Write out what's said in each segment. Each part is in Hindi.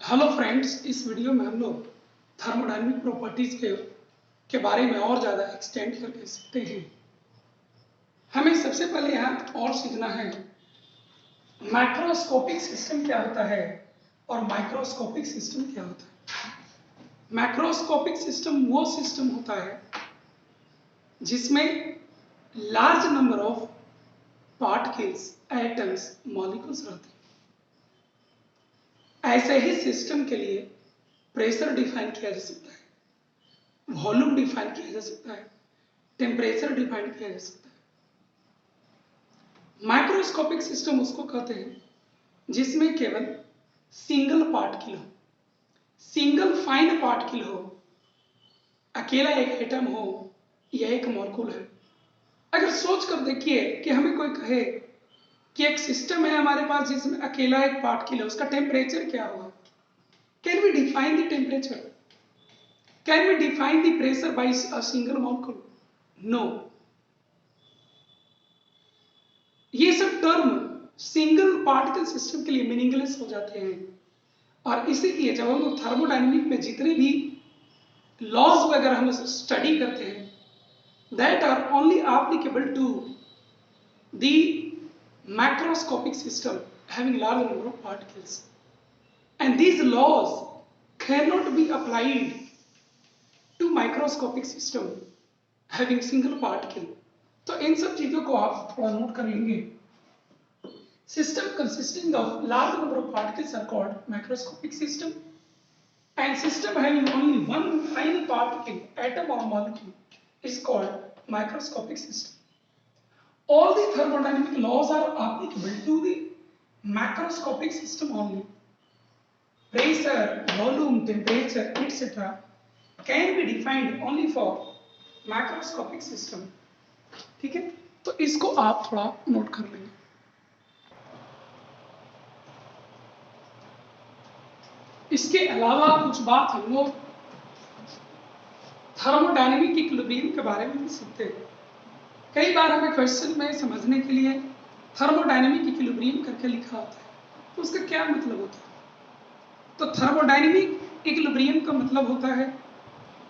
हेलो फ्रेंड्स, इस वीडियो में हम लोग थर्मोडायनेमिक प्रॉपर्टीज के बारे में और ज़्यादा एक्सटेंड करके सीखते हैं। हमें सबसे पहले यहाँ और सीखना है मैक्रोस्कोपिक सिस्टम क्या होता है और माइक्रोस्कोपिक सिस्टम क्या होता है। मैक्रोस्कोपिक सिस्टम वो सिस्टम होता है जिसमें large number of particles, atoms, molecules रहते हैं। ऐसे ही सिस्टम के लिए प्रेशर डिफाइन किया जा सकता है, वॉल्यूम डिफाइन किया जा सकता है, टेम्परेचर डिफाइन किया जा सकता है। माइक्रोस्कोपिक सिस्टम उसको कहते हैं जिसमें केवल सिंगल पार्टिकल हो, सिंगल फाइन पार्टिकल हो, अकेला एक एटम हो या एक मॉलिक्यूल है। अगर सोच कर देखिए कि हमें कोई कहे कि एक सिस्टम है हमारे पास जिसमें अकेला एक पार्टिकल है, उसका टेम्परेचर क्या होगा? Can we define the temperature? Can we define the pressure by a single molecule? No. ये सब टर्म सिंगल पार्टिकल सिस्टम के लिए मीनिंगलेस हो जाते हैं, और इसीलिए जब हम लोग थर्मोडायनेमिक में जितने भी लॉज वगैरह हम स्टडी करते हैं, that are only applicable to the macroscopic system having large number of particles, and these laws cannot be applied to microscopic system having single particle। तो इन सब चीजों को आप थोड़ा नोट कर लेंगे। System consisting of large number of particles are called macroscopic system, and system having only one fine particle, atom or molecule, is called microscopic system। All the thermodynamic laws are applicable to the macroscopic system only। Pressure, volume, temperature, etc. can be defined only for macroscopic system। ठीक है, तो इसको आप थोड़ा नोट कर लेंगे। इसके अलावा कुछ बात हम लोग थर्मोडायनेमिक इक्विलिब्रियम के बारे में भी सीखते हैं। कई बार हमें क्वेश्चन में समझने के लिए थर्मोडायनेमिक इक्विलिब्रियम करके लिखा होता है, तो उसका क्या मतलब होता है? तो थर्मोडायनेमिक इक्विलिब्रियम का मतलब होता है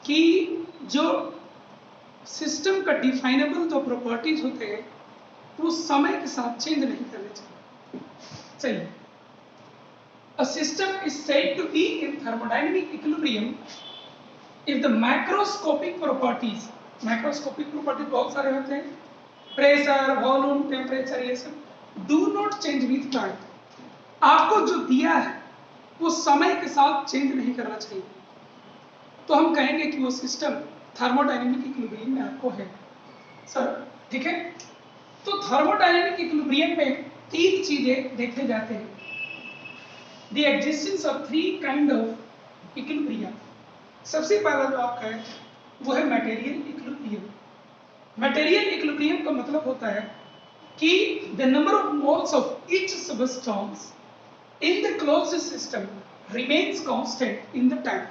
कि जो सिस्टम का डिफाइनेबल जो प्रॉपर्टीज होते हैं वो समय के साथ चेंज नहीं करने चाहिए। A system is said to be in thermodynamic equilibrium if the macroscopic properties बहुत सारे होते हैं, प्रेशर, वॉल्यूम, टेम्परेचर, ये सब do not change with time. आपको जो दिया है वो समय के साथ चेंज नहीं करना चाहिए, तो हम कहेंगे कि वो सिस्टम थर्मोडायनेमिक इक्विलिब्रियम में आपको है। सर ठीक है, तो थर्मोडायनेमिक इक्विलिब्रियम में तीन चीजें देखे जाते हैं। The existence of three kind of equilibrium। सबसे पहला जो आपका है वो है मटेरियल इक्विलिब्रियम। मटेरियल इक्विलिब्रियम का मतलब होता है कि the number of moles of each substance in the closed system remains constant in the time।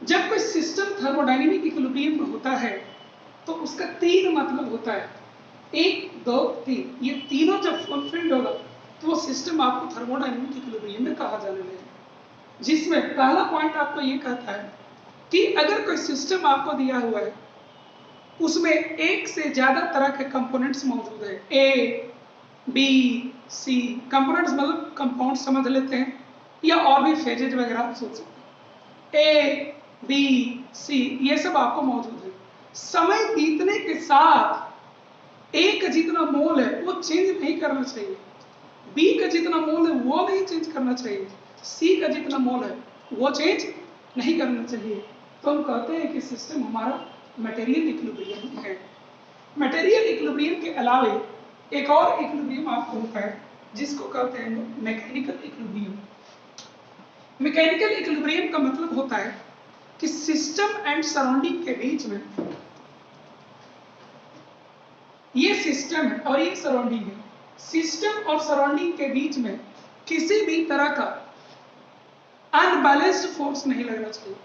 जब कोई सिस्टम थर्मोडायनेमिक इक्विलिब्रियम में होता है तो उसका तीन मतलब होता है, 1, 2, 3। ये तीनों जब फुलफिल्ड होगा तो वो सिस्टम आपको थर्मोडायनेमिक इक्विलिब्रियम में कहा जाने लगेगा। जिसमें पहला पॉइंट आपको ये कहता है कि अगर कोई सिस्टम आपको दिया हुआ है उसमें एक से ज्यादा तरह के कंपोनेंट्स मौजूद है, ए, बी, सी। कंपोनेंट्स मतलब कंपाउंड समझ लेते हैं, या और भी फेजेज वगैरह आप सोच सकते हैं। ए, बी, सी ये सब आपको मौजूद है। समय बीतने के साथ ए का जितना मोल है वो चेंज नहीं करना चाहिए, बी का जितना मोल है वो नहीं चेंज करना चाहिए, सी का जितना मोल है वो चेंज नहीं करना चाहिए। तो हम कहते हैं कि सिस्टम हमारा मटेरियल इक्विलिब्रियम है। मटेरियल इक्विलिब्रियम के अलावे एक और इक्विलिब्रियम आपको होता है जिसको कहते हैं मैकेनिकल इक्विलिब्रियम। मैकेनिकल इक्विलिब्रियम का मतलब होता है कि सिस्टम एंड सराउंडिंग के बीच में, ये सिस्टम है और ये सराउंडिंग है, सिस्टम और सराउंडिंग के बीच में किसी भी तरह का अनबैलेंस्ड फोर्स नहीं लगना चाहिए,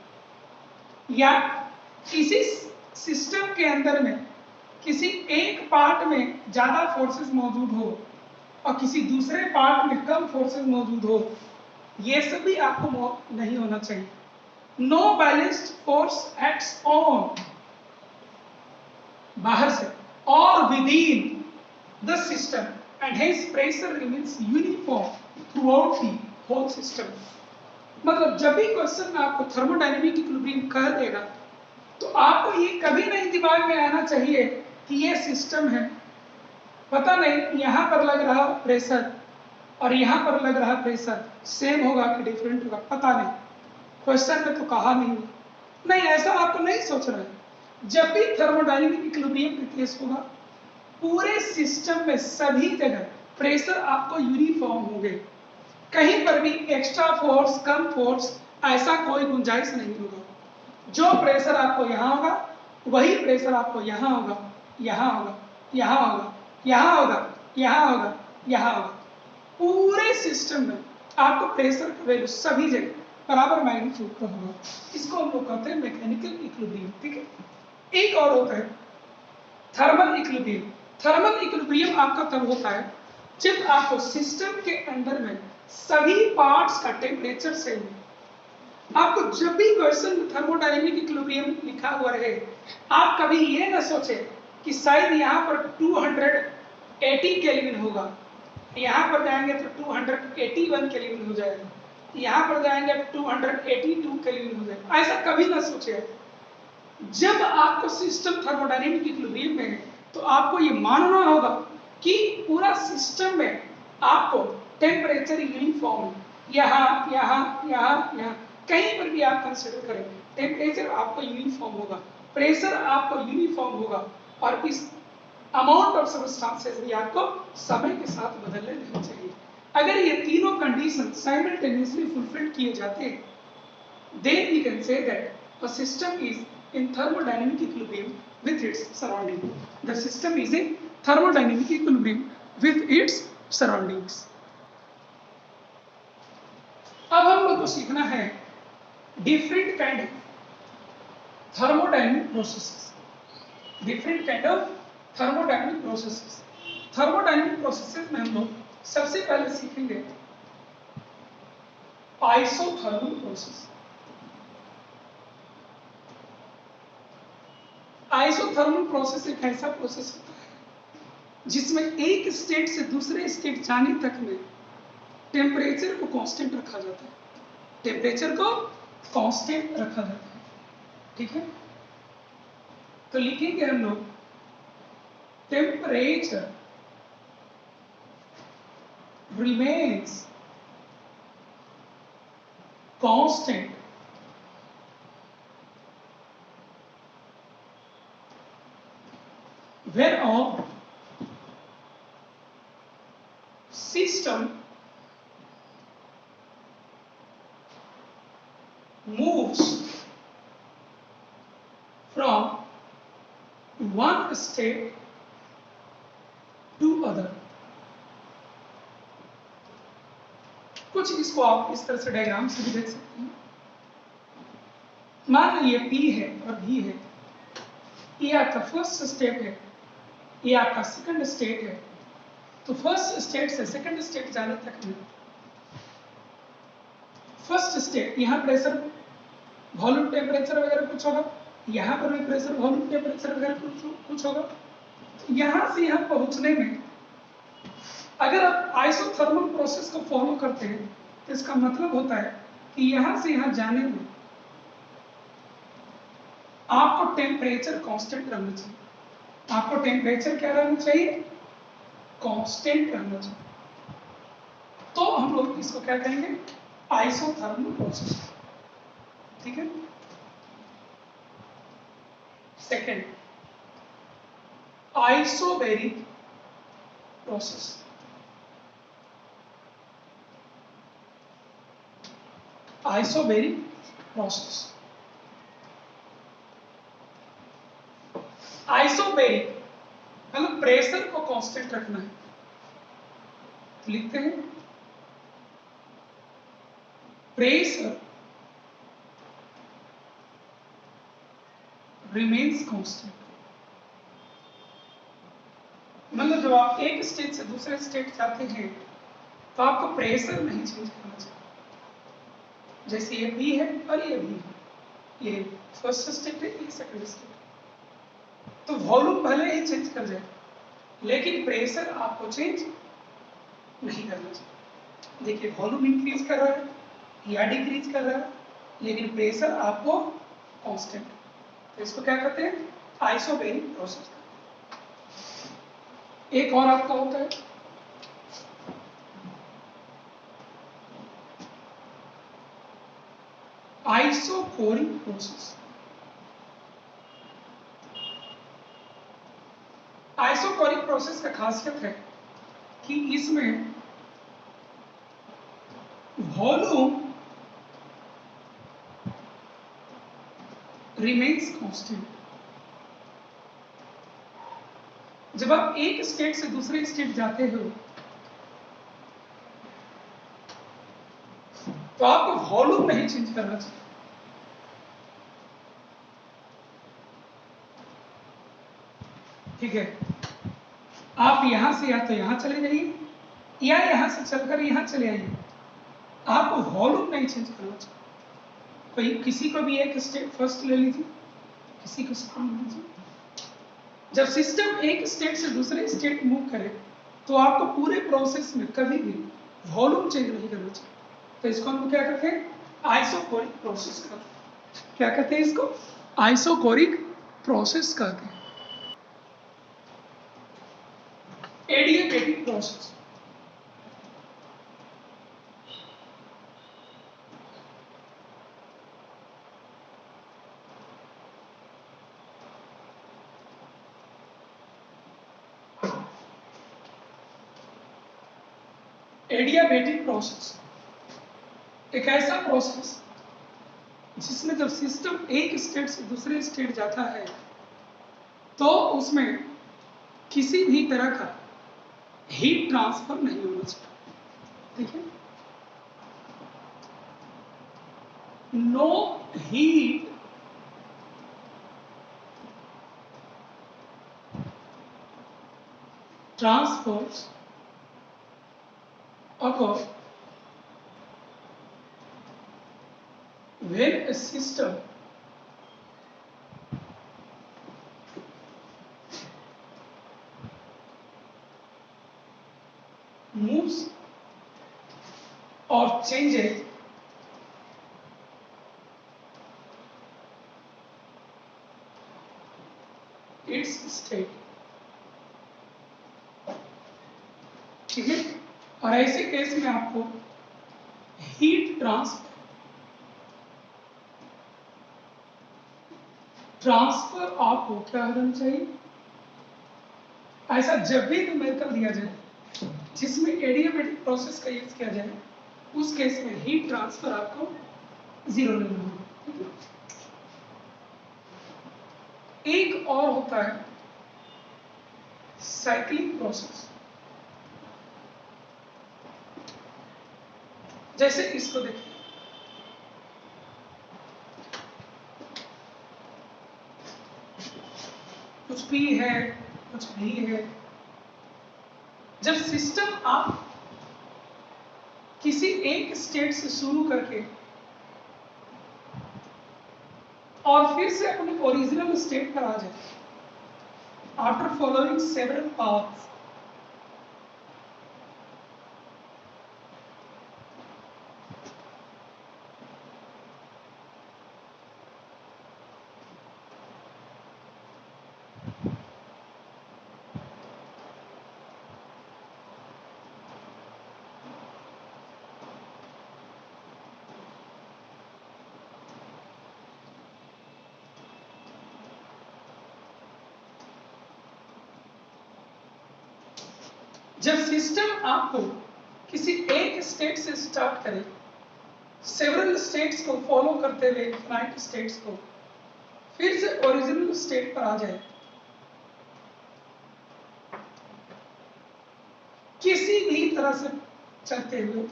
या किसी सिस्टम के अंदर में किसी एक पार्ट में ज्यादा फोर्सेस मौजूद हो और किसी दूसरे पार्ट में कम फोर्सेस मौजूद हो, ये सब भी आपको नहीं होना चाहिए। No balanced force acts on, बाहर से, और within the system and his pressure remains uniform throughout the whole system. मतलब जब भी क्वेश्चन में आपको थर्मोडायनेमिक इक्विलिब्रियम कह देगा तो आपको ये कभी नहीं दिमाग में आना चाहिए कि ये सिस्टम है, पता नहीं यहाँ पर लग रहा प्रेशर और यहाँ पर लग रहा प्रेशर सेम होगा कि डिफरेंट होगा, पता नहीं, क्वेश्चन में तो कहा नहीं, ऐसा आपको नहीं सोचना है। जब भी थर्मोडायनेमिक इक्विलिब्रियम का केस होगा, पूरे सिस्टम में सभी जगह प्रेशर आपको यूनिफॉर्म होंगे, कहीं पर भी एक्स्ट्रा फोर्स, कम फोर्स, ऐसा कोई गुंजाइश नहीं होगा। जो प्रेशर आपको यहाँ होगा वही प्रेशर आपको यहाँ होगा, यहाँ होगा, यहाँ होगा, यहाँ होगा, यहाँ होगा, यहाँ होगा। पूरे सिस्टम में आपको प्रेशर का वैल्यू सभी जगह बराबर मैग्नीट्यूड का होगा। इसको हम लोग कहते हैं मैकेनिकल इक्विलिब्रियम। ठीक है। एक और होता है थर्मल इक्विलिब्रियम। थर्मल इक्विलिब्रियम आपका तब होता है जब आपको सिस्टम के अंदर में सभी पार्ट्स का टेम्परेचर सेम है। आपको जब भी क्वेश्चन में थर्मोडायनेमिक इक्विलिब्रियम लिखा हुआ रहे, आप कभी ये ना सोचे कि शायद यहाँ पर 280 केल्विन होगा, यहाँ पर जाएंगे तो 281 केल्विन हो जाएगा, यहाँ पर जाएंगे तो 282 केल्विन हो जाएगा, ऐसा कभी ना सोचे। जब आपको सिस्टम थर्मोडायनेमिक इक्विलिब्रियम में है तो आपको ये मानना होगा कि पूरा सिस्टम में आपको टेम्परेचर यूनिफॉर्म है, यहाँ यहाँ यहाँ यहाँ कहीं पर भी आप कंसिडर करें टेम्परेचर आपको यूनिफॉर्म होगा, प्रेशर आपको यूनिफॉर्म होगा, और इस अमाउंट ऑफ सबस्टांसेस भी आपको समय के साथ बदलने नहीं चाहिए। अगर ये तीनों कंडीशन साइमल्टेनियसली फुलफिल्ड किए जाते हैं, then we can say that a system is in thermodynamic equilibrium with its surrounding. The system is in thermodynamic equilibrium with its surroundings. अब हम लोग को सीखना है different kind of thermodynamic processes. Different kind of thermodynamic processes. Thermodynamic processes में हम लोग सबसे पहले सीखेंगे आइसोथर्मल प्रोसेस। आइसोथर्मल प्रोसेस एक ऐसा प्रोसेस होता है जिसमें एक स्टेट से दूसरे स्टेट जाने तक में टेम्परेचर को कांस्टेंट रखा जाता है, टेम्परेचर को कांस्टेंट रखा जाता है। ठीक है, तो लिखेंगे हम लोग temperature remains constant whereof system moves from one state to other। कुछ इसको आप इस तरह से डायग्राम से भी देख सकते हैं। मान लीजिए P है और V है, ये आपका फर्स्ट स्टेप है, ये आपका सेकंड स्टेट है। तो फर्स्ट स्टेट से सेकंड स्टेट जाने तक में फर्स्ट स्टेट यहाँ प्रेशर वॉल्यूम टेम्परेचर वगैरह कुछ होगा, यहाँ पर भी प्रेशर वॉल्यूम टेम्परेचर वगैरह कुछ होगा। तो यहाँ से यहाँ पहुँचने में अगर आप आइसोथर्मल प्रोसेस को फॉलो करते हैं तो इसका मतलब होता है कि यहाँ से यहाँ जाने में आपको टेम्परेचर कांस्टेंट रहना चाहिए। आपको टेम्परेचर क्या रहना चाहिए? कांस्टेंट रहना चाहिए। तो हम लोग इसको क्या कहेंगे? Isothermal process. ठीक है। Second, isobaric process. Isobaric process. Isobaric मतलब प्रेशर को कांस्टेंट रखना है। लिखते हैं प्रेशर रिमेन्स कांस्टेंट। मतलब जब आप एक स्टेट से दूसरे स्टेट जाते हैं तो आपको प्रेशर नहीं चेंज करना चाहिए, जैसे ये बी है और ये बी है, ये फर्स्ट स्टेट है, ये सेकंड स्टेट है। तो वॉल्यूम भले ही चेंज कर जाए लेकिन प्रेशर आपको चेंज नहीं करना चाहिए। देखिए वॉल्यूम इंक्रीज कर रहा है या डिक्रीज कर रहा है लेकिन प्रेशर आपको कांस्टेंट। तो इसको क्या कहते हैं? Isobaric process. एक और आपका होता है आइसोकोरिक प्रोसेस। आइसोकोरिक प्रोसेस का खासियत है कि इसमें वॉल्यूम रिमेन्स कांस्टेंट। जब आप एक स्टेट से दूसरे स्टेट जाते हो तो आपको वॉल्यूम नहीं चेंज करना चाहिए। ठीक है, आप यहां से या तो यहां चले जाइए या यहां से चलकर यहां चले आइए, आपको वॉल्यूम नहीं चेंज करना चाहिए। कोई किसी को भी एक स्टेट फर्स्ट ले लीजिए, किसी को सेकंड ले लीजिए। जब सिस्टम एक स्टेट से दूसरे स्टेट मूव करे तो आपको पूरे प्रोसेस में कभी भी वॉल्यूम चेंज नहीं करना चाहिए। तो इसको हम क्या कहते हैं? आइसोकोरिक प्रोसेस कहते हैं। क्या कहते हैं इसको? आइसोकोरिक प्रोसेस कहते हैं। Adiabatic process. एडियाबैटिक प्रोसेस एक ऐसा प्रोसेस जिसमें जब सिस्टम एक स्टेट से दूसरे स्टेट जाता है तो उसमें किसी भी तरह का हीट ट्रांसफर नहीं होना चाहिए। ठीक है, no heat transfers occur when a system moves or changes its state। ठीक है, और ऐसे केस में आपको हीट ट्रांसफर आपको क्या होना चाहिए? ऐसा जब भी न्यूमेरिकल दिया जाए जिसमें एडियाबैटिक प्रोसेस का यूज किया जाए उस केस में हीट ट्रांसफर आपको 0 लेना होगा। एक और होता है साइक्लिक प्रोसेस। जैसे इसको देखिए, कुछ पी है कुछ भी है। जब सिस्टम आप किसी एक स्टेट से शुरू करके और फिर से अपने ओरिजिनल स्टेट पर आ जाए आफ्टर फॉलोइंग सेवरल पाथ्स, जब सिस्टम आपको किसी एक स्टेट से स्टार्ट करे सेवरल स्टेट्स को फॉलो करते हुए इनफाइनाइट स्टेट्स को फिर से ओरिजिनल स्टेट पर आ जाए, किसी भी तरह से चलते हुए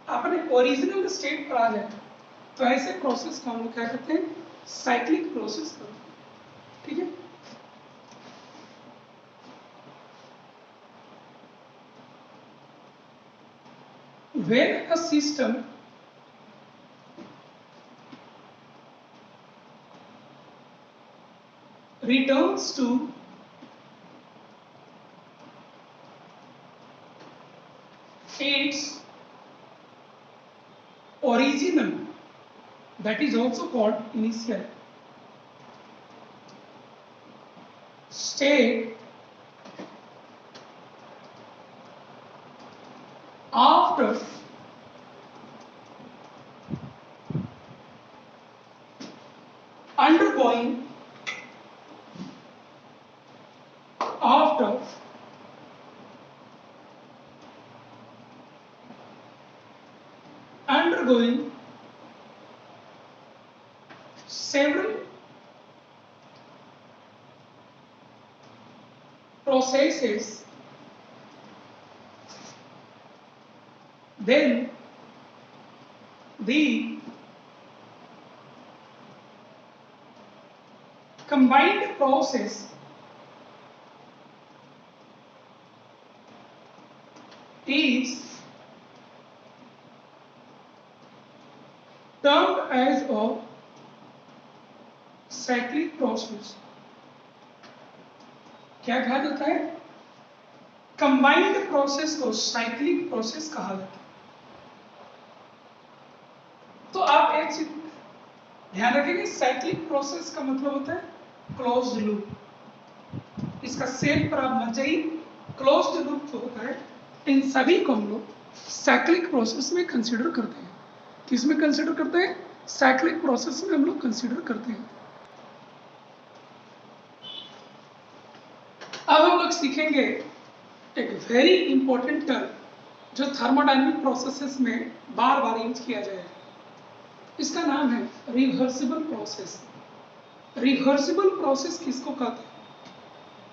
अपने ओरिजिनल स्टेट पर आ जाए तो ऐसे प्रोसेस को हम लोग क्या कहते हैं? साइक्लिक प्रोसेस कहते हैं। ठीक है, when a system returns to its original, that is also called initial state after undergoing several processes, then the combined process is termed as a cyclic process. क्या कहा जाता है? कंबाइंड प्रोसेस को साइक्लिक प्रोसेस कहा जाता है। तो आप एक चीज ध्यान रखेंगे, साइक्लिक प्रोसेस का मतलब होता है क्लोज्ड लूप। इसका सेल पर आप मत जाइए। क्लोज्ड लूप जो होता है, इन सभी को हम लोग साइक्लिक प्रोसेस में कंसीडर करते हैं। किसमें कंसीडर करते हैं? साइक्लिक प्रोसेस में हम लोग कंसीडर करते हैं। अब हम लोग सीखेंगे एक वेरी इंपॉर्टेंट टर्म जो थर्मोडायनामिक प्रोसेसेस में बार बार यूज किया जाएगा। इसका नाम है रिवर्सिबल प्रोसेस। रिवर्सिबल प्रोसेस किसको कहते हैं?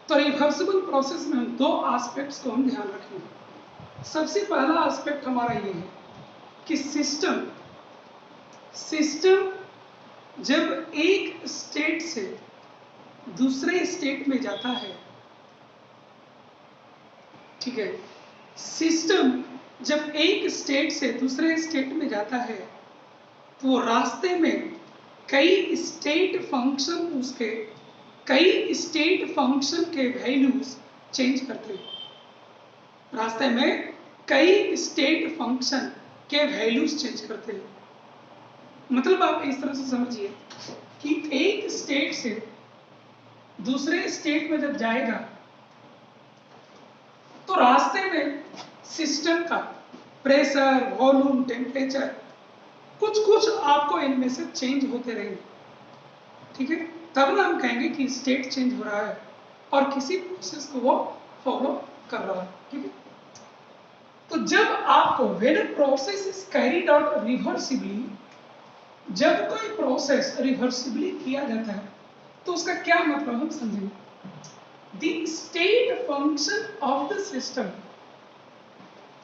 तो रिवर्सिबल प्रोसेस में दो एस्पेक्ट्स को हम ध्यान रखेंगे। सबसे पहला एस्पेक्ट हमारा ये है कि सिस्टम जब एक स्टेट से दूसरे स्टेट में जाता है, ठीक है, सिस्टम जब एक स्टेट से दूसरे स्टेट में जाता है तो वो रास्ते में कई स्टेट फंक्शन के वैल्यूज चेंज करते हैं। रास्ते में कई स्टेट फंक्शन के वैल्यूज चेंज करते हैं। मतलब आप इस तरह से समझिए कि एक स्टेट से दूसरे स्टेट में जब जाएगा तो रास्ते में सिस्टम का प्रेशर, वॉल्यूम, टेम्परेचर कुछ आपको इनमें से चेंज होते रहेंगे, ठीक है। तब ना हम कहेंगे कि स्टेट चेंज हो रहा है और किसी प्रोसेस को वो फॉलो कर रहा है, ठीक है। तो जब आपको when a process is carried out reversibly, जब कोई प्रोसेस रिवर्सिबली किया जाता है तो उसका क्या मतलब हम समझेंगे। The state function of the system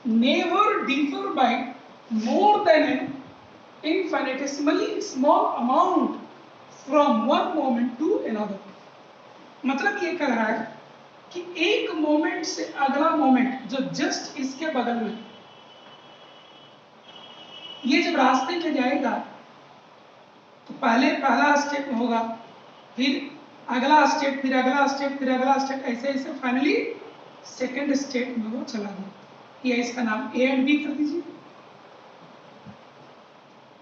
never differ by more than an infinitesimally small amount from one moment to another। मतलब ये कह रहा है कि एक मोमेंट से अगला मोमेंट जो जस्ट इसके बगल में, ये जब रास्ते में जाएगा तो पहले पहला स्टेप होगा, फिर अगला स्टेप, फिर अगला स्टेप, फिर अगला स्टेप, ऐसे ऐसे फाइनली सेकंड स्टेप में वो चला गया। ये इसका नाम ए एंड बी कर दीजिए।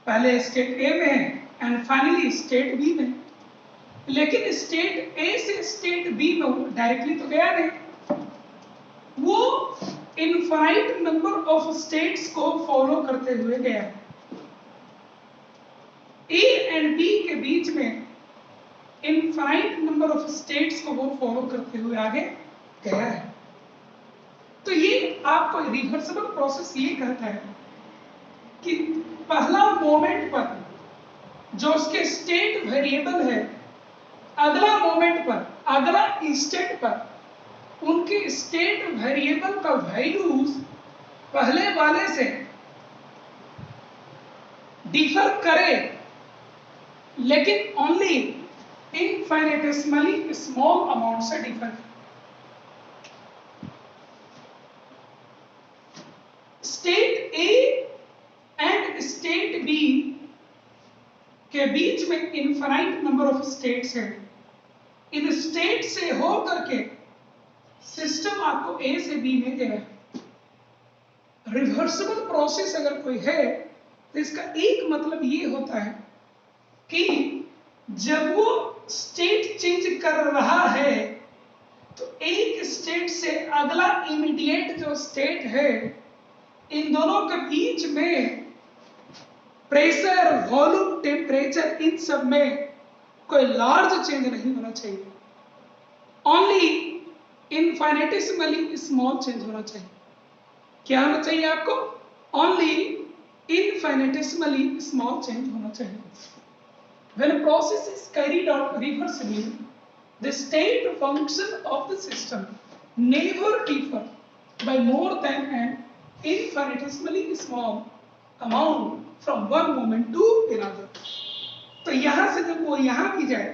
पहले स्टेट ए में है एंड फाइनली स्टेट बी में। लेकिन स्टेट ए से स्टेट बी में वो डायरेक्टली तो गया नहीं, वो इनफाइनाइट नंबर ऑफ स्टेट्स को फॉलो करते हुए गया। ए एंड बी के बीच में इनफाइनाइट नंबर ऑफ स्टेट्स को वो फॉलो करते हुए आगे गया है। तो ये आपको रिवर्सिबल प्रोसेस ये कहता है कि पहला मोमेंट पर जो उसके स्टेट वेरिएबल है, अगला मोमेंट पर, अगला इंस्टेंट पर उनके स्टेट वेरिएबल का वैल्यूज पहले वाले से डिफर करे, लेकिन ओनली इनफाइनेटेसिमली स्मॉल अमाउंट से डिफर करे। State A and state B के बीच में इनफाइनाइट नंबर ऑफ स्टेट्स है, इन स्टेट से हो करके सिस्टम आपको ए से बी में गया है। रिवर्सिबल प्रोसेस अगर कोई है तो इसका एक मतलब ये होता है कि जब वो स्टेट चेंज कर रहा है तो एक स्टेट से अगला इमीडिएट जो स्टेट है, इन दोनों के बीच में प्रेशर, वॉल्यूम, टेम्परेचर, इन सब में कोई लार्ज चेंज नहीं होना चाहिए। ओनली इनफाइनेटिसिमली स्मॉल चेंज होना चाहिए। क्या होना चाहिए आपको? ओनली इनफाइनेटिसिमली स्मॉल चेंज होना चाहिए। When a process is carried out reversibly, the state function of the system never differ by more than an infinitesimally small amount from one moment to another. तो यहां से जब वो यहां भी जाए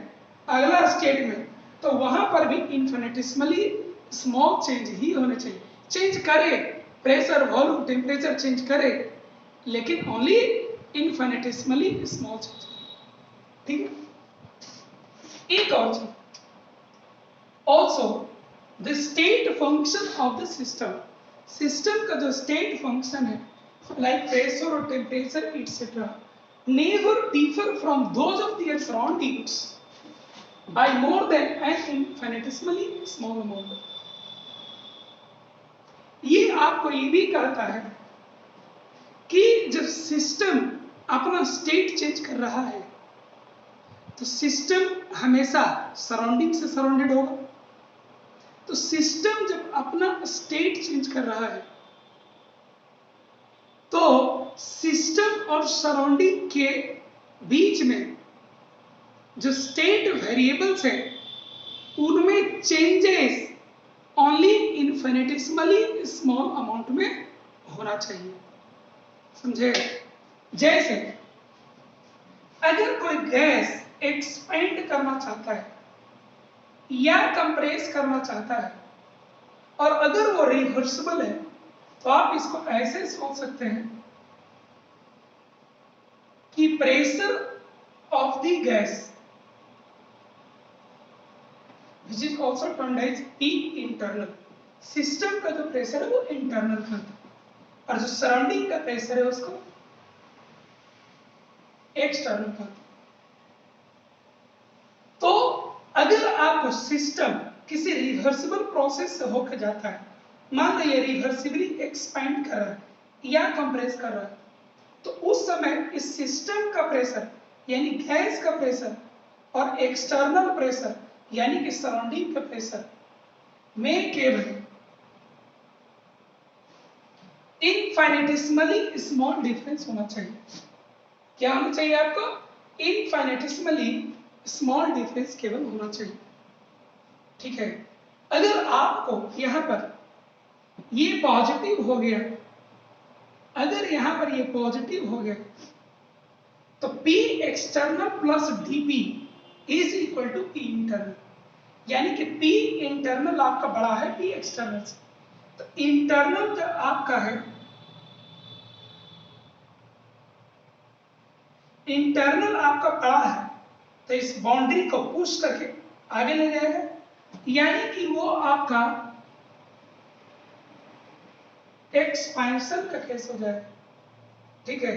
अगला स्टेट में, तो वहां पर भी इन्फिनिटेसिमली स्मॉल चेंज ही होने चाहिए। चेंज करे, प्रेशर, वॉल्यूम, टेम्परेचर चेंज करे, लेकिन ओनली इन्फिनिटेसिमली स्मॉल चेंज। ठीक है। एक और चीज, also the state function of the system, system का जो स्टेट फंक्शन है लाइक प्रेशर और temperature etcetera never differ from those of their surroundings by more than an infinitesimally small amount. ये आपको ये भी कहता है कि जब सिस्टम अपना स्टेट चेंज कर रहा है तो सिस्टम हमेशा सराउंडिंग से सराउंडेड होगा। तो सिस्टम जब अपना स्टेट चेंज कर रहा है तो सिस्टम और सराउंडिंग के बीच में जो स्टेट वेरिएबल्स है उनमें चेंजेस ओनली इनफिनिटेसिमली स्मॉल अमाउंट में होना चाहिए। समझे? जैसे अगर कोई गैस एक्सपेंड करना चाहता है या कंप्रेस करना चाहता है और अगर वो रिवर्सिबल है तो आप इसको ऐसे सोच सकते हैं कि pressure of the gas which is also termed as P internal, system का जो प्रेशर है वो इंटरनल था और जो सराउंडिंग का प्रेशर है उसको एक्सटर्नल था। तो अगर आपको सिस्टम किसी रिवर्सिबल प्रोसेस से होकर जाता है, मान लो ये रिवर्सिबली एक्सपैंड कर रहा है या कंप्रेस कर रहा है, तो उस समय इस सिस्टम का प्रेशर यानी गैस का प्रेशर और एक्सटर्नल प्रेशर यानी कि सराउंडिंग का प्रेशर में केवल इनफाइनेटिसिमली स्मॉल डिफरेंस होना चाहिए। क्या होना चाहिए आपको? इनफाइनेटिसिमली स्मॉल डिफरेंस केवल होना चाहिए। ठीक है। अगर आपको यहां पर ये पॉजिटिव हो गया, अगर यहां पर ये पॉजिटिव हो गया तो P external plus dP is equal to P internal, यानी कि P इंटरनल आपका बड़ा है P एक्सटर्नल से। तो इंटरनल जो आपका है, इंटरनल आपका बड़ा है तो इस बाउंड्री को पुश करके आगे ले जाएगा, यानी कि वो आपका एक्सपेंशन का केस हो जाएगा। ठीक है।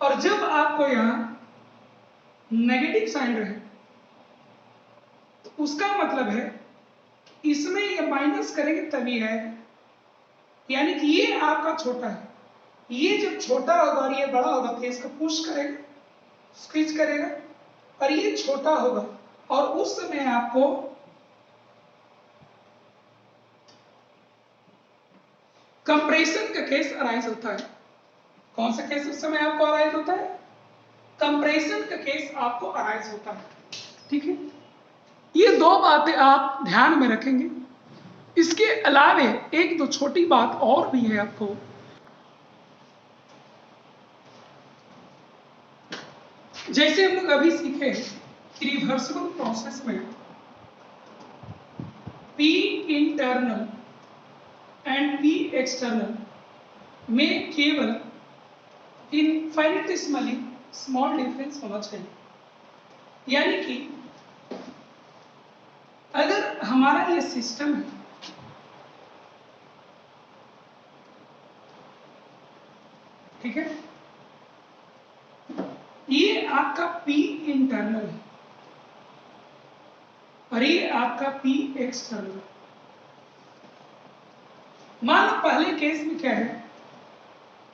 और जब आपको यहां नेगेटिव साइन रहे तो उसका मतलब है इसमें ये माइनस करेंगे तभी है, यानी कि ये आपका छोटा है, ये जब छोटा होगा और ये बड़ा होगा तो इसको पुश करेगा, स्क्वीज करेगा, और ये छोटा होगा और उस समय आपको कंप्रेशन का केस अराइज होता है। कौन सा केस उस समय आपको अराइज होता है? कंप्रेशन का केस आपको अराइज होता है। ठीक है। ये दो बातें आप ध्यान में रखेंगे। इसके अलावे एक दो छोटी बात और भी है आपको। जैसे हम लोग अभी सीखे कि रिवर्सिबल प्रोसेस में P internal and P external में केवल इनफाइनेटिसिमली स्मॉल डिफरेंस होना चाहिए, यानी कि हमारा ये सिस्टम है, ठीक है, ये आपका P इंटरनल है और ये आपका P एक्सटर्नल है। मान लो पहले केस में क्या है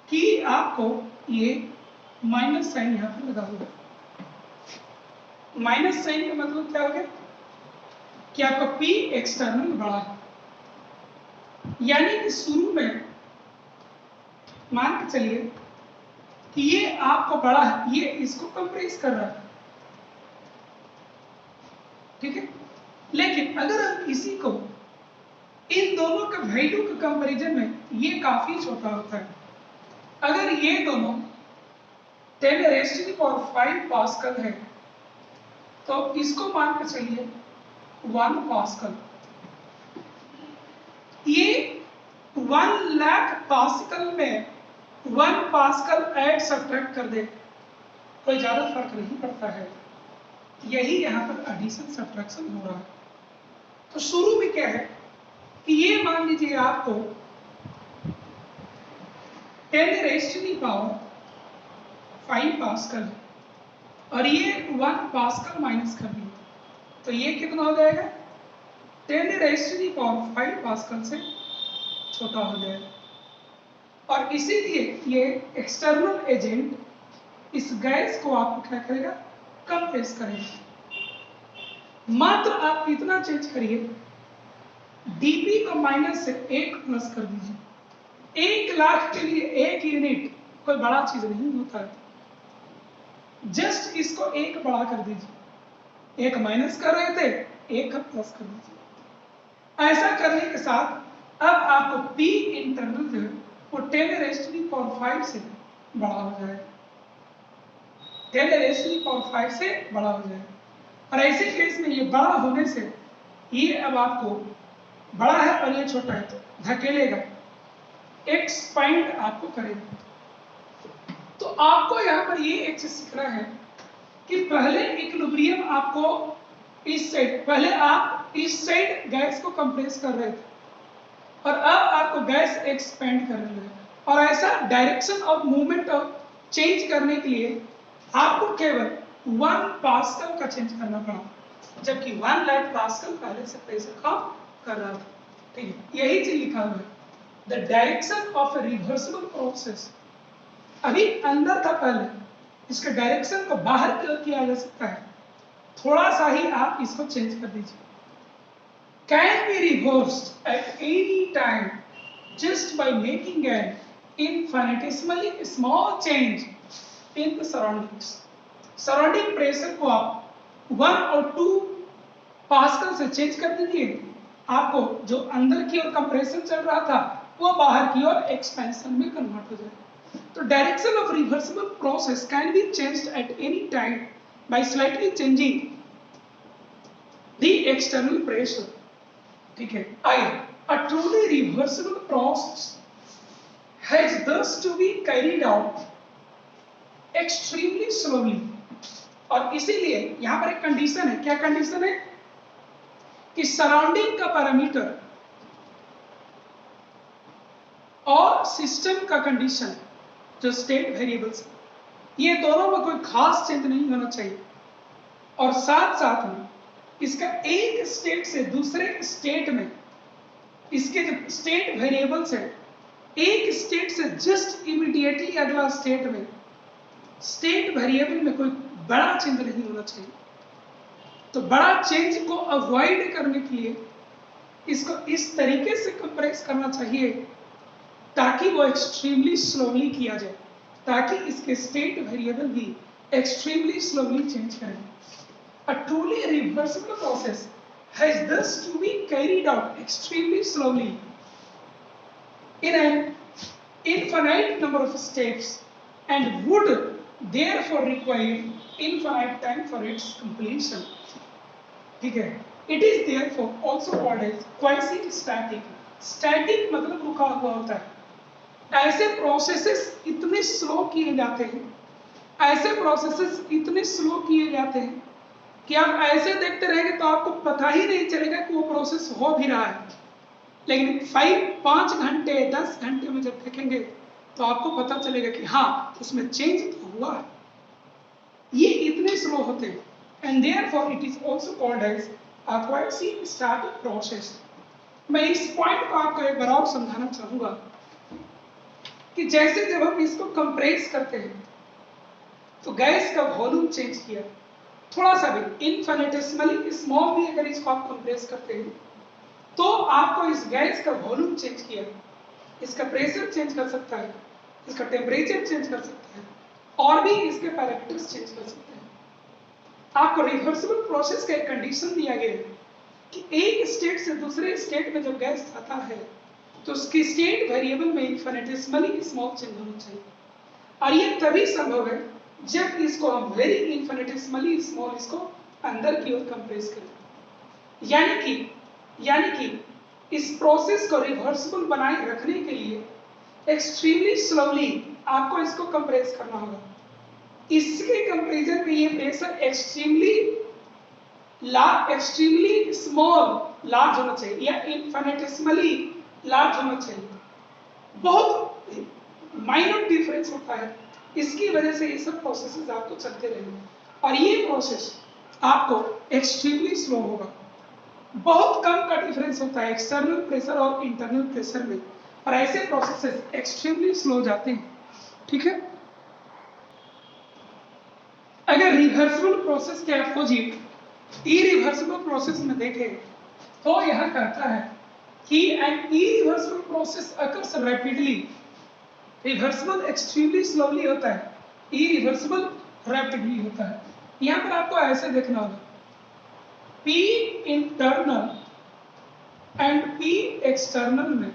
कि आपको ये माइनस साइन यहां पर लगा हुआ है। माइनस साइन का मतलब क्या हो गया कि आपका P एक्सटर्नल बड़ा है, यानी कि शुरू में मान के चलिए कि ये आपको बड़ा है, ये इसको कंप्रेस कर रहा है, ठीक है। लेकिन अगर हम इसी को इन दोनों के वैल्यू के कंपैरिजन में ये काफी छोटा होता है। अगर ये दोनों 10⁵ पास्कल है तो इसको मान के चलिए 1 पास्कल। ये 1 लाख पास्कल में 1 पास्कल ऐड सब्ट्रैक्ट कर दे, कोई ज्यादा फर्क नहीं पड़ता है। यही यहाँ पर एडिशन सब्ट्रैक्शन हो रहा है। तो शुरू में क्या है कि ये मान लीजिए आपको 10⁵ पास्कल है और ये 1 पास्कल माइनस कर दिए तो ये कितना हो जाएगा 10⁵ पास्कल से छोटा हो जाएगा। और इसीलिए ये एक्सटर्नल एजेंट इस गैस को आपको क्या करेगा, कंप्रेस करेगा। मात्र आप इतना चेंज करिए, डीपी को माइनस से 1 प्लस कर दीजिए। 1 लाख के लिए 1 यूनिट कोई बड़ा चीज नहीं होता है, जस्ट इसको 1 बड़ा कर दीजिए। 1 माइनस कर रहे थे, 1 का प्लस कर दीजिए। ऐसा करने के साथ अब आपको P इंटरनल जो है वो 10⁵ से बड़ा हो जाएगा, 10⁵ से बड़ा हो जाएगा। और ऐसे केस में ये बड़ा होने से ये अब आपको बड़ा है और ये छोटा है तो धकेलेगा, एक्सपांड आपको करेगा। तो आपको यहाँ पर ये एक चीज सीखना है कि पहले इक्विलिब्रियम आपको इस साइड, पहले आप इस साइड गैस को कंप्रेस कर रहे थे और अब आपको गैस एक्सपेंड कर रहे हैं। और ऐसा direction of movement of change करने के लिए आपको केवल 1 पास्कल का चेंज करना पड़ा, जबकि 1 लाख पास्कल पहले से प्रेशर काम कर रहा था, ठीक है। यही चीज लिखा हुआ है, the direction of A reversible process. अभी अंदर था पहले, इसके डायरेक्शन को बाहर की ओर किया जा सकता है, थोड़ा सा ही आप इसको चेंज कर दीजिए। Can be reversed at any time just by making an infinitesimally small change in the surroundings. Surrounding pressure को आप 1 और 2 पास्कल से चेंज कर दीजिए, आपको जो अंदर की ओर कंप्रेशन चल रहा था वो बाहर की ओर एक्सपेंशन में कन्वर्ट हो जाएगा। तो direction of reversible process can be changed at any time by slightly changing the external pressure, ठीक है। A truly reversible process has thus to be carried out extremely slowly। और इसीलिए यहां पर एक कंडीशन है, क्या कंडीशन है कि सराउंडिंग का पैरामीटर और सिस्टम का कंडीशन जो स्टेट वेरिएबल्स, ये दोनों में कोई खास चेंज नहीं होना चाहिए। और साथ साथ में इसका एक स्टेट से दूसरे स्टेट में इसके जो स्टेट वेरिएबल्स है, एक स्टेट से जस्ट इमीडिएटली अगला स्टेट में स्टेट वेरिएबल में कोई बड़ा चेंज नहीं होना चाहिए। तो बड़ा चेंज को अवॉइड करने के लिए इसको इस तरीके से कंप्रेस करना चाहिए ताकि वो एक्सट्रीमली स्लोली किया जाए, ताकि इसके स्टेट वेरिएबल भी एक्सट्रीमली स्लोली चेंज करें। A truly reversible process has thus to be carried out extremely slowly in an infinite number of steps and would therefore require infinite time for its completion, ठीक है। It is therefore also called as quasi-static। Static मतलब रुका हुआ होता है। ऐसे प्रोसेसेस इतने स्लो किए जाते हैं, ऐसे प्रोसेसेस इतने स्लो किए जाते हैं कि आप ऐसे देखते रहेंगे तो आपको पता ही नहीं चलेगा कि वो प्रोसेस हो भी रहा है, लेकिन 5 घंटे 10 घंटे में जब देखेंगे तो आपको पता चलेगा कि हाँ उसमें चेंज तो हुआ है। ये इतने स्लो होते हैं, and therefore it is also called as quasi static process. मैं इस पॉइंट को आपको एक बार और समझाना चाहूंगा कि जैसे जब हम इसको कंप्रेस करते हैं तो गैस का वॉल्यूम चेंज किया, थोड़ा सा भी इनफिनिटेसिमली स्मॉल भी अगर इसको आप कंप्रेस करते हैं तो आपको इस गैस का वॉल्यूम चेंज किया, इसका प्रेशर चेंज कर सकता है, इसका टेम्परेचर चेंज कर सकता है, और भी इसके पैरामीटर्स चेंज कर सकते हैं। आपको रिवर्सिबल प्रोसेस का एक कंडीशन दिया गया है कि एक स्टेट से दूसरे स्टेट में जब गैस जाता है तो उसकी स्टेट वेरिएबल में इनफिनिटेसिमली स्मॉल चेंज होना चाहिए, और ये तभी संभव है जब इसको हम वेरी इनफिनिटेसिमली स्मॉल इसको अंदर की ओर कंप्रेस करें। यानी कि इस प्रोसेस को रिवर्सिबल बनाए रखने के लिए एक्सट्रीमली स्लोली आपको इसको कंप्रेस करना होगा। इसके कंपैरिजन में ये प्रेशर एक्सट्रीमली स्मॉल लार्ज होना चाहिए या इनफिनिटेसिमली लार्ज होना चाहिए। बहुत माइनर डिफरेंस होता है, इसकी वजह से ये सब प्रोसेसेस आपको चलते रहेंगे, और ये प्रोसेस आपको एक्सट्रीमली स्लो होगा। बहुत कम का डिफरेंस होता है एक्सटर्नल प्रेशर और इंटरनल प्रेशर में, और ऐसे प्रोसेसेस एक्सट्रीमली स्लो जाते हैं। ठीक है, अगर रिवर्सिबल प्रोसेस के अपोजिट इरिवर्सिबल प्रोसेस में देखें तो यह कहता है कि an irreversible process occurs rapidly. Reversible extremely slowly होता है, इरिवर्सिबल रैपिडली होता है। यहां पर आपको ऐसे देखना होगा, P internal and P external में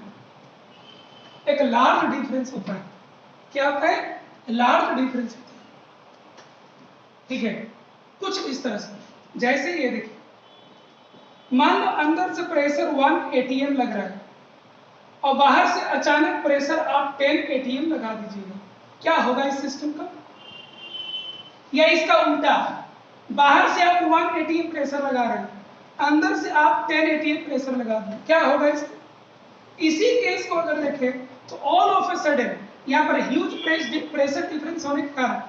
एक लार्ज डिफरेंस होता है। क्या होता है? लार्ज डिफरेंस होता है। ठीक है, कुछ इस तरह से, जैसे ये देखिए, मान लो अंदर से प्रेशर 1 atm लग रहा है और बाहर से अचानक प्रेशर आप 10 atm लगा दीजिएगा, क्या होगा इस सिस्टम का? या इसका उल्टा, बाहर से आप 1 atm प्रेशर लगा रहे हैं, अंदर से आप 10 atm प्रेशर लगा दें, क्या होगा इसका? इसी केस को अगर देखें तो ऑल ऑफ अ सडन यहाँ पर ह्यूज प्रेशर डिफरेंस होने के कारण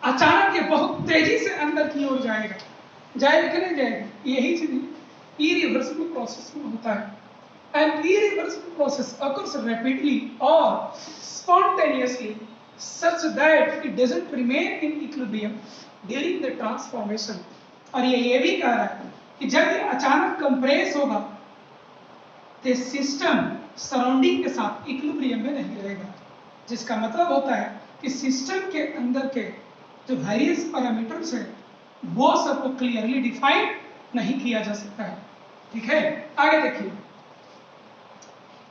अचानक ये बहुत तेजी से अंदर की ओर जाएगा कि नहीं जाएगा? यही चीज इरिवर्सिबल प्रोसेस में होता है। And irreversible process occurs rapidly or spontaneously such that it doesn't remain in equilibrium during the transformation। और ये भी कह रहा है कि जब ये अचानक कंप्रेस होगा तो सिस्टम सराउंडिंग के साथ इक्विलिब्रियम में नहीं रहेगा, जिसका मतलब होता है कि सिस्टम के अंदर के जो वेरियस पैरामीटर्स हैं वो सबको क्लियरली डिफाइन नहीं किया जा सकता है। ठीक है, आगे देखिए,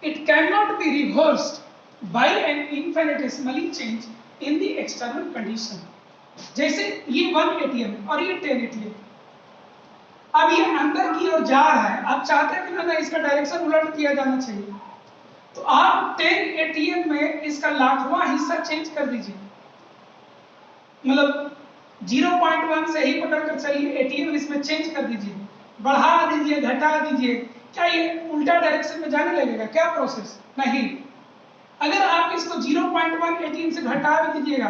it can not be reversed by an infinitesimally change in the external condition. जैसे ये 1 atm और ये 10 atm, अब ये अंदर की ओर जा रहा है, आप चाहते हैं कि ना इसका डायरेक्शन उलट किया जाना चाहिए, तो आप 10 atm में इसका लाखवां हिस्सा चेंज कर दीजिए, मतलब 0.1 से ही पकड़ कर चलिए, atm इसमें चेंज कर दीजिए, बढ़ा दीजिए, घटा दीजिए, क्या ये उल्टा डायरेक्शन में जाने लगेगा? क्या प्रोसेस? नहीं। अगर आप इसको 0.1 atm से घटा भी दीजिएगा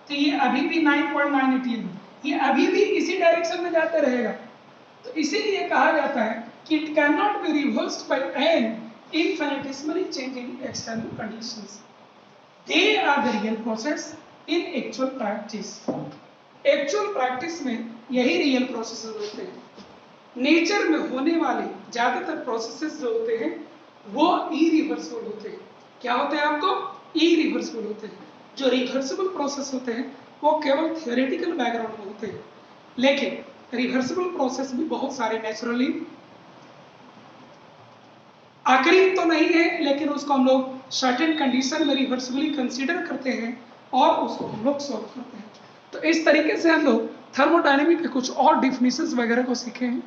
तो ये अभी भी 9.9 atm, ये अभी भी इसी डायरेक्शन में जाते रहेगा। तो इसीलिए कहा जाता है कि it can not be reversed by an infinitesimally changing external conditions. They are the real process in actual practice. Actual practice में यही real processes होते हैं। नेचर में होने वाले ज्यादातर प्रोसेसेस जो होते हैं वो इरिवर्सिबल होते हैं। क्या होते हैं आपको? इरिवर्सिबल होते हैं। जो रिवर्सिबल प्रोसेस होते हैं वो केवल थियोरेटिकल बैकग्राउंड में होते हैं, लेकिन रिवर्सिबल प्रोसेस भी बहुत सारे नेचुरली आखिरी तो नहीं है, लेकिन उसको हम लोग सर्टेन कंडीशन में रिवर्सिबली कंसीडर करते हैं और उसको हम लोग सॉल्व करते हैं। तो इस तरीके से हम लोग थर्मोडायनेमिक के कुछ और डिफिनेशंस वगैरह को सीखे हैं।